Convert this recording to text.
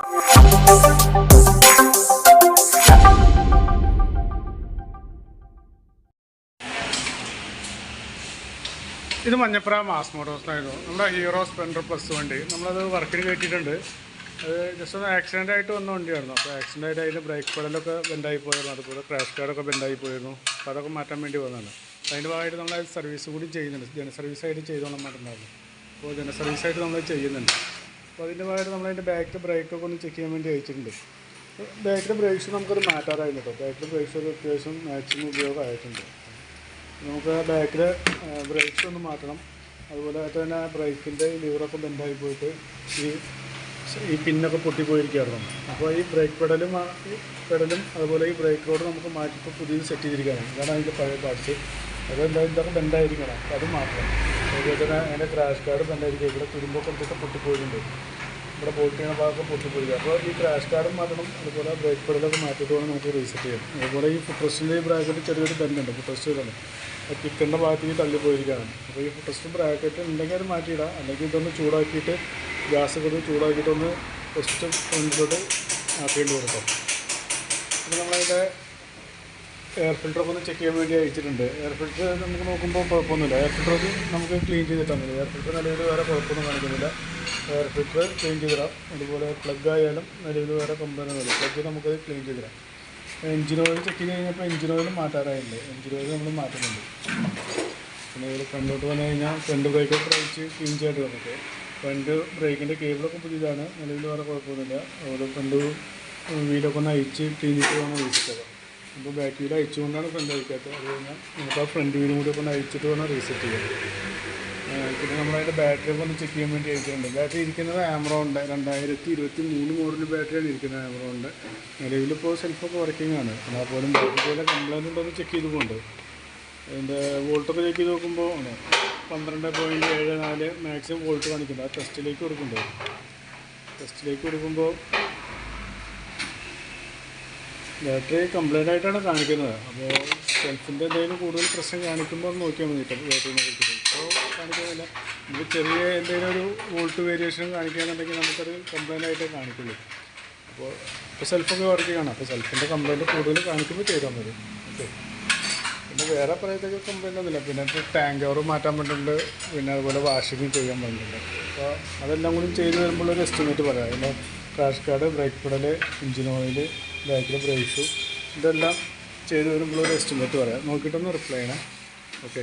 ഇത് മഞ്ഞപ്ര മാസ് മോട്ടോഴ്സിനായിരുന്നു നമ്മുടെ hero Splendor plus വണ്ടി. നമ്മളത് വർക്കിന് കയറ്റിയിട്ടുണ്ട്. അത് ജസ്റ്റ് ഒന്ന് ആക്സിഡൻ്റ് ആയിട്ട് വന്ന വണ്ടിയായിരുന്നു. അപ്പോൾ ആക്സിഡൻ്റ് ആയിട്ട് അതിൻ്റെ ബ്രേക്ക് പെഡലൊക്കെ ബെൻഡായി പോയിരുന്നു, അതുപോലെ ക്രാഷ് കാർഡൊക്കെ ബെൻഡായി പോയിരുന്നു. അപ്പോൾ അതൊക്കെ മാറ്റാൻ വേണ്ടി വന്നതാണ്. അതിൻ്റെ ഭാഗമായിട്ട് നമ്മൾ സർവീസ് കൂടി ചെയ്യുന്നുണ്ട്. ജന സർവീസായിട്ട് ചെയ്തോളാൻ മാറ്റുണ്ടായിരുന്നു. അപ്പോൾ ജന സർവീസായിട്ട് നമ്മൾ ചെയ്യുന്നുണ്ട്. അപ്പോൾ അതിൻ്റെ ഭാഗമായിട്ട് നമ്മളതിൻ്റെ ബാക്കിൽ ബ്രേക്കൊക്കെ ഒന്ന് ചെക്ക് ചെയ്യാൻ വേണ്ടി അയച്ചിട്ടുണ്ട്. ബാക്കിലെ ബ്രേക്സ് നമുക്കൊരു മാറ്റാറായില്ല കേട്ടോ. ബാക്കിലെ ബ്രേക്സ് ഒരു അത്യാവശ്യം മാക്സിമം ഉപയോഗമായിട്ടുണ്ട്. നമുക്ക് ബാക്കിൽ ബ്രേക്സ് ഒന്ന് മാറ്റണം. അതുപോലെ തന്നെ ബ്രേക്കിൻ്റെ ലിവറൊക്കെ ബെൻഡായി പോയിട്ട് ഈ പിന്നൊക്കെ പൊട്ടിപ്പോയിരിക്കുകയായിരുന്നു. അപ്പോൾ ഈ ബ്രേക്ക് പെഡലും അതുപോലെ ഈ ബ്രേക്ക് റോഡ് നമുക്ക് മാറ്റിപ്പോൾ പുതിയത് സെറ്റ് ചെയ്തിരിക്കുകയാണ്. ഇതാണ് അതിൻ്റെ പഴയ പാർട്സ്. അതെല്ലാം ഇതൊക്കെ ബെൻഡായിരിക്കണം. അപ്പോൾ അത് മാറ്റണം. അതുപോലെ തന്നെ അതിൻ്റെ ക്രാഷ് കാർഡ് ബെൻഡായിരിക്കും. ഇവിടെ തുരുമ്പൊക്കെ എടുത്തിട്ട് പൊട്ടിപ്പോയിട്ടുണ്ട്. ഇവിടെ ബോൾട്ട് ചെയ്യുന്ന ഭാഗമൊക്കെ പൊട്ടിപ്പോയിരിക്കുക. അപ്പോൾ ഈ ക്രാഷ് കാർഡും മാറ്റണം. അതുപോലെ ബ്രേക്ക് പെഡലൊക്കെ മാറ്റിയിട്ട് വേണം നമുക്ക് റീസെറ്റ് ചെയ്യാം. അതുപോലെ ഈ ഫുട് റെസ്റ്റിൻ്റെ ഈ ബ്രാക്കറ്റ് ചെറിയൊരു ബെൻഡുണ്ട്. ഫുട് റെസ്റ്റ് ഇതാണ് കിക്കറിൻ്റെ ഭാഗത്തേക്ക് തള്ളിപ്പോയിരിക്കുകയാണ്. അപ്പോൾ ഈ ഫുട് റെസ്റ്റ് ബ്രാക്കറ്റ് ഉണ്ടെങ്കിൽ അത് മാറ്റിയിടാം. അല്ലെങ്കിൽ ഇതൊന്ന് ചൂടാക്കിയിട്ട് ഗ്യാസ് ഒക്കെ ചൂടാക്കിയിട്ടൊന്ന് ഫസ്റ്റ് ഫ്രണ്ടിലോട്ട് ആക്കേണ്ടി കൊടുക്കാം. പിന്നെ നമ്മളതിൻ്റെ എയർ ഫിൽറ്ററൊക്കെ ഒന്ന് ചെക്ക് ചെയ്യാൻ വേണ്ടി അയച്ചിട്ടുണ്ട്. എയർ ഫിൽറ്റർ നമുക്ക് നോക്കുമ്പോൾ കുഴപ്പമൊന്നുമില്ല. എയർ ഫിൽറ്ററൊക്കെ നമുക്ക് ക്ലീൻ ചെയ്തിട്ടാണ്. എയർ ഫിൽറ്റർ നിലവിൽ വേറെ കുഴപ്പമൊന്നും കാണിക്കുന്നില്ല. എയർ ഫിൽറ്റർ ക്ലീൻ ചെയ്തിടാം. അതുപോലെ പ്ലഗ് ആയാലും നിലവിൽ വേറെ കംപ്ലൈൻറ്റ് ഒന്നുമില്ല. പ്ലഗ് നമുക്കത് ക്ലീൻ ചെയ്തിടാം. എഞ്ചിൻ ഓയിൽ ചെക്ക് ചെയ്ത് കഴിഞ്ഞപ്പോൾ എഞ്ചിൻ ഓയിൽ മാറ്റാറായിട്ടുണ്ട്. എഞ്ചിൻ ഓയിൽ നമ്മൾ മാറ്റുന്നുണ്ട്. പിന്നെ ഇതിൽ ഫ്രണ്ടോട്ട് വന്നു കഴിഞ്ഞാൽ ഫ്രണ്ട് ബ്രേക്കൊക്കെ വെച്ച് ക്ലീൻ ചെയ്തിട്ട് നമുക്ക് ഫ്രണ്ട് ബ്രേക്കിൻ്റെ കേബിളൊക്കെ പുതിയതാണ്. നിലവിൽ വേറെ കുഴപ്പമൊന്നുമില്ല. അതുപോലെ ഫ്രണ്ട് വീലൊക്കെ ഒന്ന് അയച്ച് ക്ലീൻ ചെയ്ത് വേണം റീസെറ്റ് ആക്കാം. അപ്പോൾ ബാക്ക് വീൽ അയച്ചുകൊണ്ടാണ് ഫ്രണ്ട് അയക്കാത്തത്. അത് കഴിഞ്ഞാൽ നമുക്ക് ആ ഫ്രണ്ട് വീലും കൂടി ഒക്കെ ഒന്ന് അയച്ചിട്ട് വേണം റീസെറ്റ് ചെയ്യാൻ. പിന്നെ നമ്മളതിൻ്റെ ബാറ്ററി ഒക്കെ ഒന്ന് ചെക്ക് ചെയ്യാൻ വേണ്ടി അയച്ചിട്ടുണ്ട്. ബാറ്ററി ഇരിക്കുന്നത് ആമറോണിൻ്റെ 2023 മോഡൽ ബാറ്ററിയാണ് ഇരിക്കുന്നത്. ആമറോണിൻ്റെ നിലവിലിപ്പോൾ സെൽഫൊക്കെ വർക്കിംഗ് ആണ്. എന്നാൽ പോലും ബാറ്ററിയുടെ കംപ്ലൈൻറ്റ് ഉണ്ടോയെന്ന് ചെക്ക് ചെയ്ത് പോകുന്നുണ്ട്. അതിൻ്റെ വോൾട്ടൊക്കെ ചെക്ക് ചെയ്ത് നോക്കുമ്പോൾ 12.74 മാക്സിമം വോൾട്ട് കാണിക്കുന്നുണ്ട്. ആ ടെസ്റ്റിലേക്ക് കൊടുക്കുന്നുണ്ട്. ടെസ്റ്റിലേക്ക് കൊടുക്കുമ്പോൾ ബാറ്ററി കംപ്ലൈൻ്റ് ആയിട്ടാണ് കാണിക്കുന്നത്. അപ്പോൾ സെൽഫിൻ്റെ എന്തെങ്കിലും കൂടുതൽ പ്രശ്നം കാണിക്കുമ്പോൾ നോക്കിയാൽ മതി. ബാറ്ററിനെ കുറിച്ചിട്ട് ഇപ്പോൾ കാണിക്കുന്നില്ല. നമുക്ക് ചെറിയ എന്തെങ്കിലും ഒരു വോൾട്ട് വേരിയേഷൻ കാണിക്കുകയാണെന്നുണ്ടെങ്കിൽ നമുക്കത് കംപ്ലൈൻ്റ് ആയിട്ടേ കാണിക്കുള്ളൂ. ഇപ്പോൾ സെൽഫൊക്കെ വർക്കിംഗ് ആണ്. അപ്പോൾ സെൽഫിൻ്റെ കംപ്ലൈൻറ്റ് കൂടുതൽ കാണിക്കുമ്പോൾ ചെയ്താൽ മതി. ഓക്കെ. പിന്നെ വേറെ പറയത്തൊക്കെ കംപ്ലൈൻ്റ് ഒന്നുമില്ല. പിന്നെ ടാങ്ക് ഓവർ മാറ്റാൻ വേണ്ടിയിട്ടുണ്ട്. പിന്നെ അതുപോലെ വാഷിംഗ് ചെയ്യാൻ വേണ്ടിയിട്ടുണ്ട്. അപ്പോൾ അതെല്ലാം കൂടി ചെയ്ത് വരുമ്പോൾ ഒരു എസ്റ്റിമേറ്റ് പറയാം. അതിൻ്റെ crash card, brake pedal, engine oil, ബാക്കിലെ ബ്രേക്ക് ഷൂ, ഇതെല്ലാം ചെയ്ത് വരുമ്പോൾ ഒരു എസ്റ്റിമേറ്റ് പറയാം. നോക്കിയിട്ടൊന്ന് റിപ്ലൈ ചെയ്യണേ. ഓക്കെ.